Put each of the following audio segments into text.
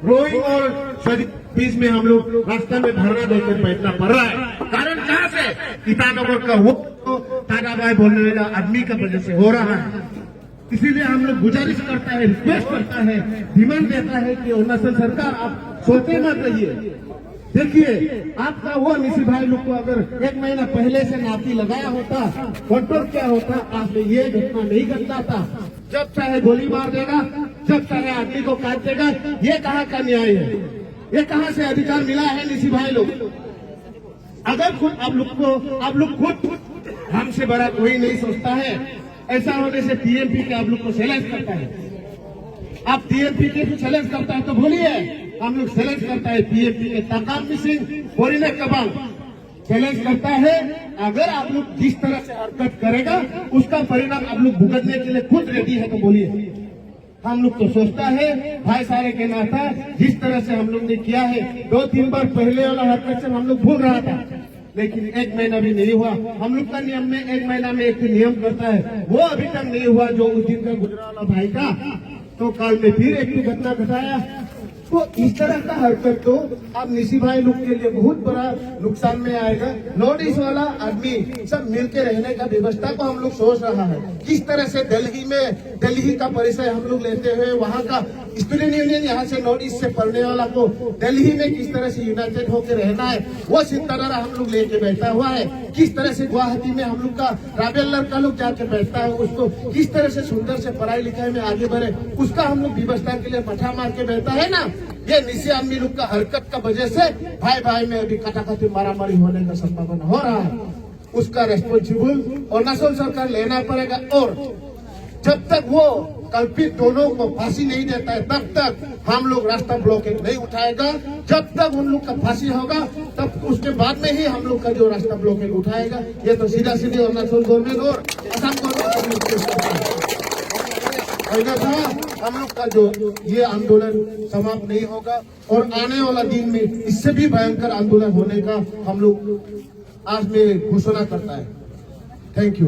Rowing और बीच में हम लोग रास्ते में धरना देकर बैठना पड़ रहा है। कारण कहाँ से? ईटानगर का वो टाटाबाई बोलने वाला आदमी का वजह से हो रहा है। इसीलिए हम लोग गुजारिश करता है, रिक्वेस्ट करता है, डिमांड देता है कि अरुणाचल सरकार आप सोते मत रहिए। देखिए, आपका वो निशी भाई लोग को अगर 1 महीना पहले से नाती लगाया होता, कंट्रोल क्या होता, आज ये घटना नहीं घटना था। जब चाहे गोली मार देगा, जब चाहे आदमी को काट देगा। ये कहाँ का न्याय है? ये कहाँ से अधिकार मिला है निशी भाई लोग? अगर खुद आप लोग खुद हमसे बड़ा कोई नहीं सोचता है। ऐसा होने से टीएमपी के आप लोग को चैलेंज करता है। आप टीएमपी के चैलेंज करता है तो बोलिए, हम लोग चैलेंज करता है टीएमपी के ताकाम सिंह बोरिने कबाल चैलेंज करता है। अगर आप लोग जिस तरह से हरकत करेगा उसका परिणाम आप लोग भुगतने के लिए खुद रेडी है तो बोलिए। हम लोग तो सोचता है भाई सारे के नाता जिस तरह से हम लोग ने किया है, 2-3 बार पहले वाला हरकत से हम लोग भूल रहा था, लेकिन 1 महीना भी नहीं हुआ। हम लोग का नियम में 1 महीना में एक नियम करता है, वो अभी तक नहीं हुआ। जो उस दिन का गुजरा वाला भाई का तो काल में फिर एक घटना घटाया। तो इस तरह का हरकत तो अब निशी भाई लोग के लिए बहुत बड़ा नुकसान में आएगा। नॉर्थ ईस्ट वाला आदमी सब मिलके रहने का व्यवस्था को हम लोग सोच रहा है। किस तरह से दिल्ली का परिचय हम लोग लेते हुए वहाँ का स्टूडेंट यूनियन यहाँ से नॉर्थ ईस्ट से पढ़ने वाला को दिल्ली में किस तरह से यूनाइटेड होकर रहना है, वो चिंतनरा हम लोग लेके बैठा हुआ है। किस तरह से गुवाहाटी में हम लोग का राबेल लड़का लोग जाके बैठता है, उसको किस तरह से सुंदर से पढ़ाई लिखाई में आगे बढ़े, उसका हम लोग व्यवस्था के लिए मठा मार के बैठा है ना। ये निशी आदमी लोग का हरकत का वजह से भाई में अभी कटाकटी मारामारी होने का संभावना हो रहा है। उसका रेस्पॉन्सिबल अरुणाचल सरकार लेना पड़ेगा। और जब तक वो कल्पित दोनों को फांसी नहीं देता है तब तक हम लोग रास्ता ब्लॉकेज नहीं उठाएगा। जब तक उन लोग का फांसी होगा तब उसके बाद में ही हम लोग का जो रास्ता ब्लॉकेज उठाएगा। ये तो सीधा सीधे अरुणाचल गवर्नमेंट और असम गवर्नमेंट हम लोग का जो ये आंदोलन समाप्त नहीं होगा और आने वाला दिन में इससे भी भयंकर आंदोलन होने का हम लोग आज में घोषणा करता है। Thank you.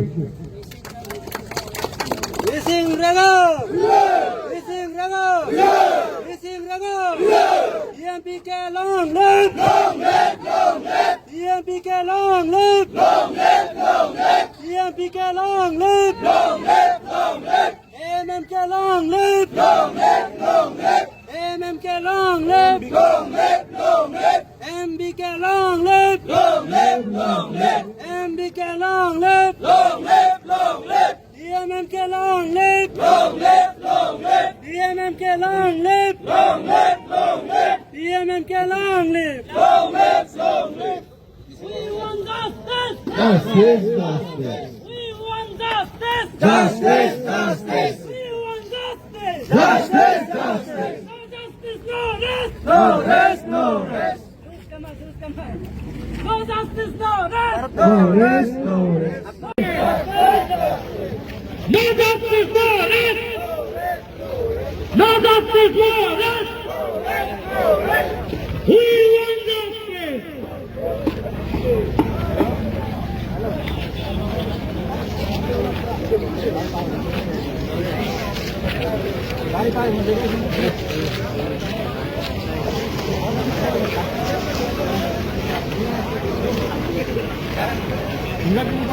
MMK long live! Long live! Long live! MMK long live! Long live! Long live! MBK long live! Long live! Long live! MBK long live! Long live! Long live! DMMK long live! Long live! Long live! DMMK long live! Long live! Long live! DMMK long live! Long live! Long live! We want justice! Justice! Justice! We want justice! Justice! Justice! Justice! Justice! No justice, no rest! No rest! No rest! No justice, no rest! No rest! No rest! No justice, no rest! No justice, no rest! We want justice! England में